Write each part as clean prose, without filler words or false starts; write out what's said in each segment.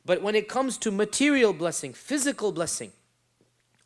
But when it comes to material blessing, physical blessing,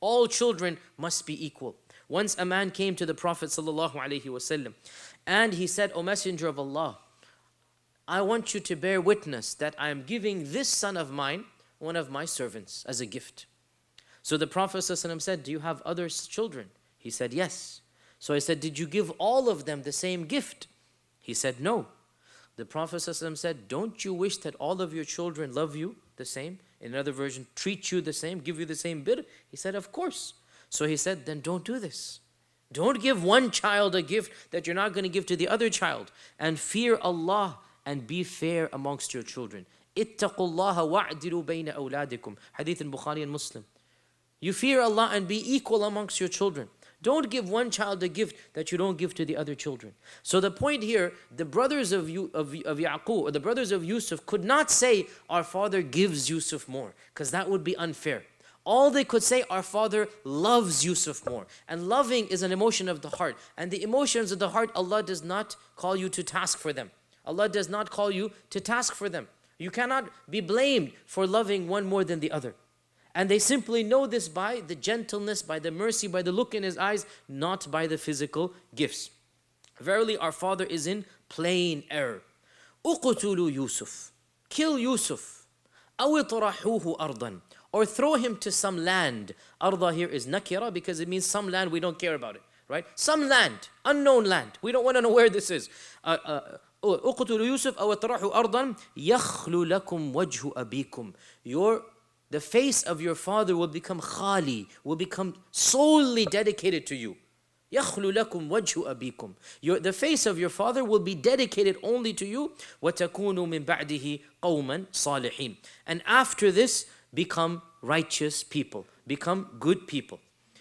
all children must be equal. Once a man came to the Prophet ﷺ and he said, O Messenger of Allah, I want you to bear witness that I am giving this son of mine, one of my servants, as a gift. So the Prophet ﷺ said, do you have other children? He said, yes. So I said, did you give all of them the same gift? He said, no. The Prophet ﷺ said, don't you wish that all of your children love you the same? In another version, treat you the same, give you the same bir? He said, of course. So he said, then don't do this. Don't give one child a gift that you're not going to give to the other child. And fear Allah and be fair amongst your children. اتقوا الله واعدلوا بين أولادكم. Hadith in Bukhari and Muslim. You fear Allah and be equal amongst your children. Don't give one child a gift that you don't give to the other children. So the point here, the brothers of Yaqub, or the brothers of Yusuf could not say, our father gives Yusuf more, because that would be unfair. All they could say, our father loves Yusuf more. And loving is an emotion of the heart. And the emotions of the heart, Allah does not call you to task for them. Allah does not call you to task for them. You cannot be blamed for loving one more than the other. And they simply know this by the gentleness, by the mercy, by the look in his eyes, not by the physical gifts. Verily, our father is in plain error. uqtulu Yusuf. Kill Yusuf. أَوْ اطْرَحُوهُ أَرْضًا. Or throw him to some land. Arda here is nakira because it means some land, we don't care about it. Right? Some land, unknown land. We don't want to know where this is. uqtulu Yusuf أَوْ اطْرَحُوا أَرْضًا يَخْلُ لَكُمْ وَجْهُ أَبِيكُمْ. The face of your father will become khali, will become solely dedicated to you. يَخْلُ لَكُمْ وَجْهُ أَبِيكُمْ. The face of your father will be dedicated only to you. وَتَكُونُوا مِنْ بَعْدِهِ قَوْمًا صَالِحِينَ. And after this, become righteous people, become good people.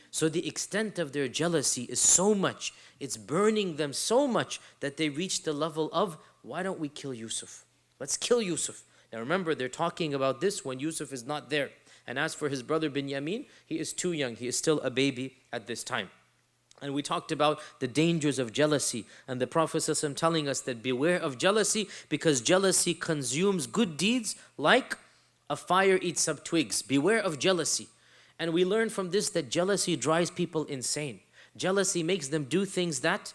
So the extent of their jealousy is so much, it's burning them so much that they reach the level of, why don't we kill Yusuf? Let's kill Yusuf. Now remember, they're talking about this when Yusuf is not there. And as for his brother Binyamin, he is too young. He is still a baby at this time. And we talked about the dangers of jealousy. And the Prophet ﷺ telling us that beware of jealousy, because jealousy consumes good deeds like a fire eats up twigs. Beware of jealousy. And we learn from this that jealousy drives people insane. Jealousy makes them do things that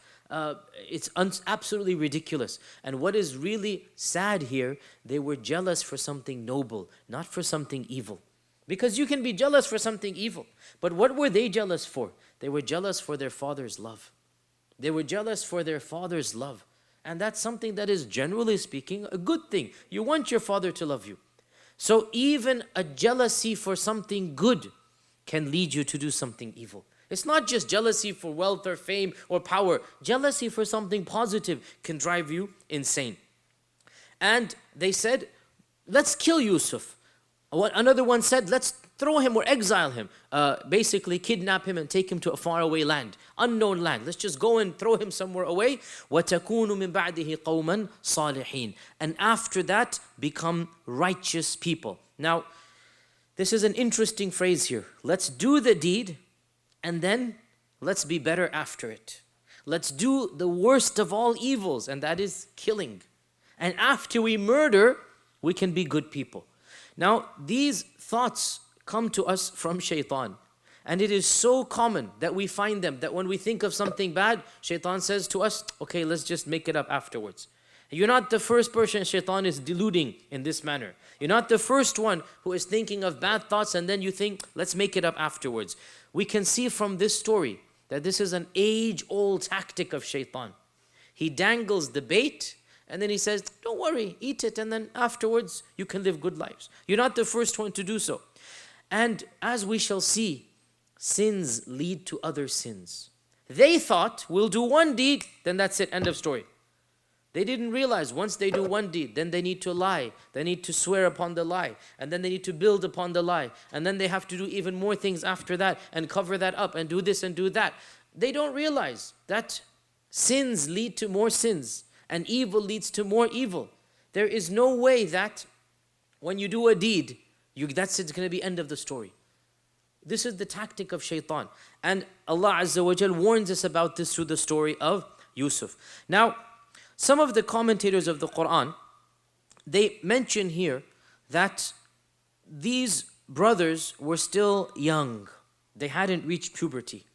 it's absolutely ridiculous. And what is really sad here, they were jealous for something noble, not for something evil. Because you can be jealous for something evil. But what were they jealous for? They were jealous for their father's love. They were jealous for their father's love. And that's something that is, generally speaking, a good thing. You want your father to love you. So even a jealousy for something good can lead you to do something evil. It's not just jealousy for wealth or fame or power. Jealousy for something positive can drive you insane. And they said, let's kill Yusuf. Another one said, let's throw him or exile him. Basically kidnap him and take him to a faraway land, unknown land. Let's just go and throw him somewhere away. وَتَكُونُ مِنْ بَعْدِهِ قَوْمًا صَالِحِينَ. And after that, become righteous people. Now, this is an interesting phrase here. Let's do the deed, and then let's be better after it. Let's do the worst of all evils, and that is killing. And after we murder, we can be good people. Now, these thoughts come to us from shaitan. And it is so common that we find them, that when we think of something bad, shaitan says to us, okay, let's just make it up afterwards. You're not the first person shaitan is deluding in this manner. You're not the first one who is thinking of bad thoughts and then you think, let's make it up afterwards. We can see from this story that this is an age-old tactic of shaitan. He dangles the bait and then he says, don't worry, eat it, and then afterwards you can live good lives. You're not the first one to do so. And as we shall see, sins lead to other sins. They thought, we'll do one deed, then that's it, end of story. They didn't realize once they do one deed, then they need to lie. They need to swear upon the lie. And then they need to build upon the lie. And then they have to do even more things after that and cover that up and do this and do that. They don't realize that sins lead to more sins and evil leads to more evil. There is no way that when you do a deed, that's it's going to be end of the story. This is the tactic of shaitan. And Allah Azza wa Jal warns us about this through the story of Yusuf. Now, some of the commentators of the Qur'an, they mention here that these brothers were still young. They hadn't reached puberty.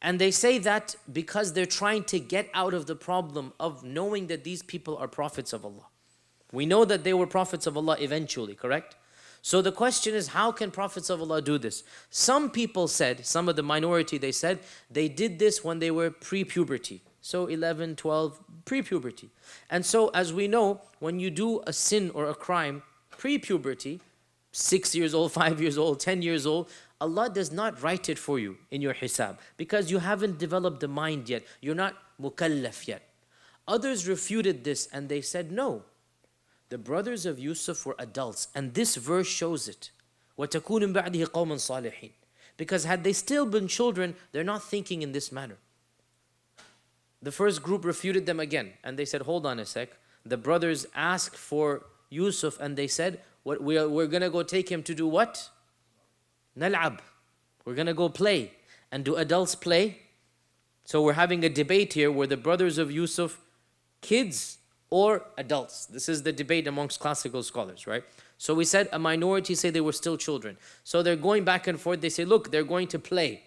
And they say that because they're trying to get out of the problem of knowing that these people are prophets of Allah. We know that they were prophets of Allah eventually, correct? So the question is, how can prophets of Allah do this? Some people said, some of the minority, they said, they did this when they were pre-puberty. So 11, 12, pre-puberty. And so as we know, when you do a sin or a crime pre-puberty, 6 years old, 5 years old, 10 years old, Allah does not write it for you in your hisab because you haven't developed the mind yet. You're not mukallaf yet. Others refuted this and they said, no. The brothers of Yusuf were adults, and this verse shows it. وَتَكُونُ مِن بَعْدِهِ قَوْمًا صَالِحِينَ. Because had they still been children, they're not thinking in this manner. The first group refuted them again, and they said, hold on a sec. The brothers asked for Yusuf, and they said, we're going to go take him to do what? Nal'ab. We're going to go play. And do adults play? So we're having a debate here where the brothers of Yusuf, kids or adults. This is the debate amongst classical scholars, right? So we said a minority say they were still children. So they're going back and forth. They say, look, they're going to play.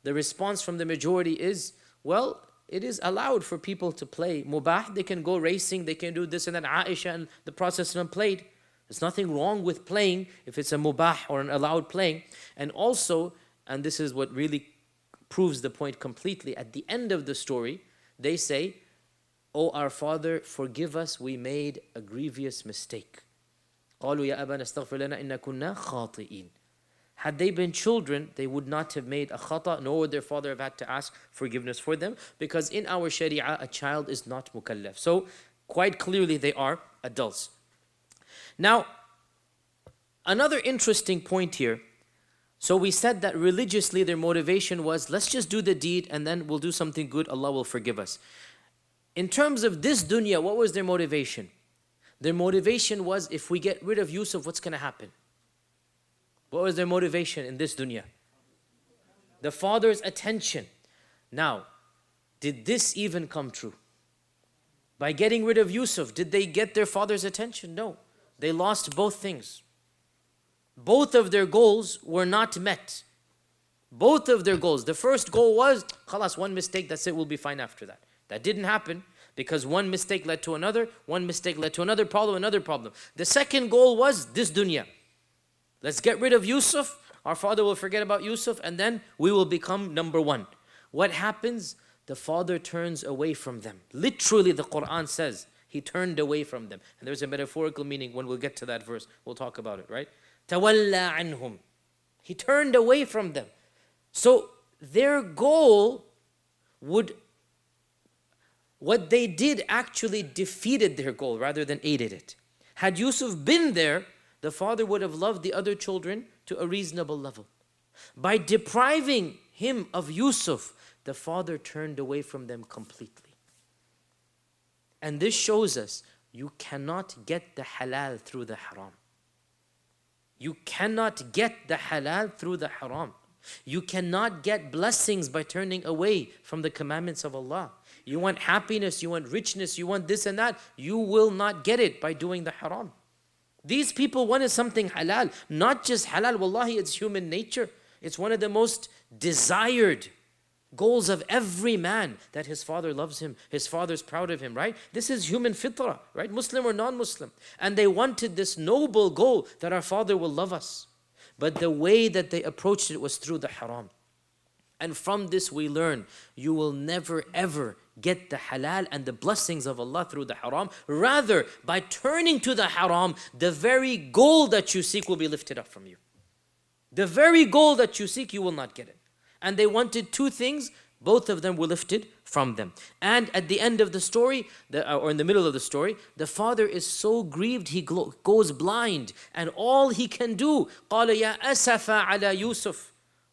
The response from the majority is, well, it is allowed for people to play. Mubah, they can go racing, they can do this and that. Aisha and the Prophet played. There's nothing wrong with playing if it's a mubah or an allowed playing. And also, and this is what really proves the point completely, at the end of the story, they say, O our father, forgive us, we made a grievous mistake. قالوا يا أبانا استغفر لنا إنا كنا خاطئين. Had they been children, they would not have made a khata, nor would their father have had to ask forgiveness for them, because in our sharia, a child is not mukallaf. So, quite clearly they are adults. Now, another interesting point here. So we said that religiously their motivation was, let's just do the deed and then we'll do something good, Allah will forgive us. In terms of this dunya, what was their motivation? Their motivation was, if we get rid of Yusuf, what's going to happen? What was their motivation in this dunya? The father's attention. Now, did this even come true? By getting rid of Yusuf, did they get their father's attention? No. They lost both things. Both of their goals were not met. Both of their goals. The first goal was, khalas, one mistake, that's it, we'll be fine after that. That didn't happen because one mistake led to another, one mistake led to another problem, another problem. The second goal was this dunya. Let's get rid of Yusuf, our father will forget about Yusuf, and then we will become number one. What happens? The father turns away from them. Literally the Qur'an says, he turned away from them. And there's a metaphorical meaning when we'll get to that verse. We'll talk about it, right? تَوَلَّى عَنْهُمْ. He turned away from them. So their goal would, what they did actually defeated their goal rather than aided it. Had Yusuf been there, the father would have loved the other children to a reasonable level. By depriving him of Yusuf, the father turned away from them completely. And this shows us, you cannot get the halal through the haram. You cannot get the halal through the haram. You cannot get blessings by turning away from the commandments of Allah. You want happiness, you want richness, you want this and that. You will not get it by doing the haram. These people wanted something halal. Not just halal, wallahi, it's human nature. It's one of the most desired goals of every man, that his father loves him, his father's proud of him, right? This is human fitrah, right? Muslim or non-Muslim. And they wanted this noble goal that our father will love us. But the way that they approached it was through the haram. And from this we learn, you will never ever get the halal and the blessings of Allah through the haram. Rather, by turning to the haram, the very goal that you seek will be lifted up from you. The very goal that you seek, you will not get it. And they wanted two things, both of them were lifted from them. And at the end of the story, or in the middle of the story, the father is so grieved, he goes blind. And all he can do, قَالَ يَا أَسَفَ عَلَى يُوسُف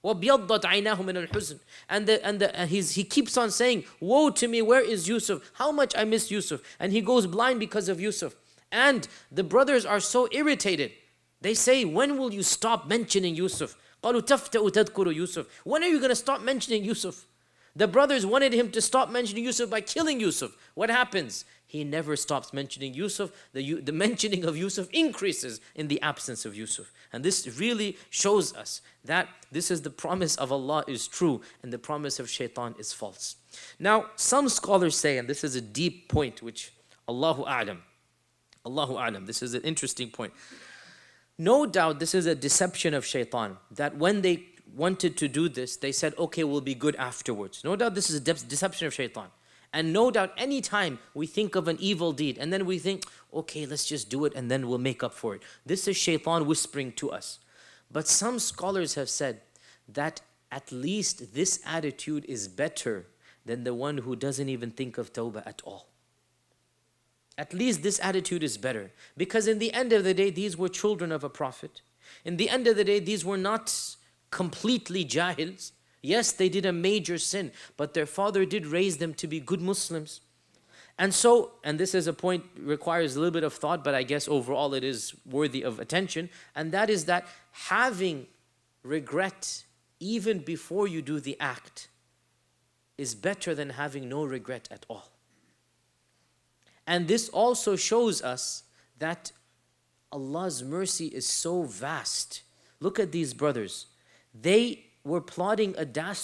وَبْيَضَّتْ عَيْنَاهُ مِنَ الْحُزْنِ. And he keeps on saying, woe to me, where is Yusuf? How much I miss Yusuf. And he goes blind because of Yusuf. And the brothers are so irritated. They say, when will you stop mentioning Yusuf? قَالُوا تَفْتَأُ تَذْكُرُ Yusuf. When are you going to stop mentioning Yusuf? The brothers wanted him to stop mentioning Yusuf by killing Yusuf. What happens? he never stops mentioning Yusuf. The mentioning of Yusuf increases in the absence of Yusuf. And this really shows us that this is the promise of Allah is true and the promise of shaitan is false. Now, some scholars say, and this is a deep point which Allahu A'lam, this is an interesting point. No doubt this is a deception of shaitan, that when they wanted to do this, they said, okay, we'll be good afterwards. No doubt this is a deception of shaitan. And no doubt any time we think of an evil deed and then we think, okay, let's just do it and then we'll make up for it. This is shaitan whispering to us. But some scholars have said that at least this attitude is better than the one who doesn't even think of tawbah at all. At least this attitude is better. Because in the end of the day, these were children of a prophet. In the end of the day, these were not completely jahils. Yes, they did a major sin, but their father did raise them to be good Muslims. And so, and this is a point, requires a little bit of thought, but I guess overall it is worthy of attention. And that is that having regret even before you do the act is better than having no regret at all. And this also shows us that Allah's mercy is so vast. Look at these brothers. They were plotting a dastardly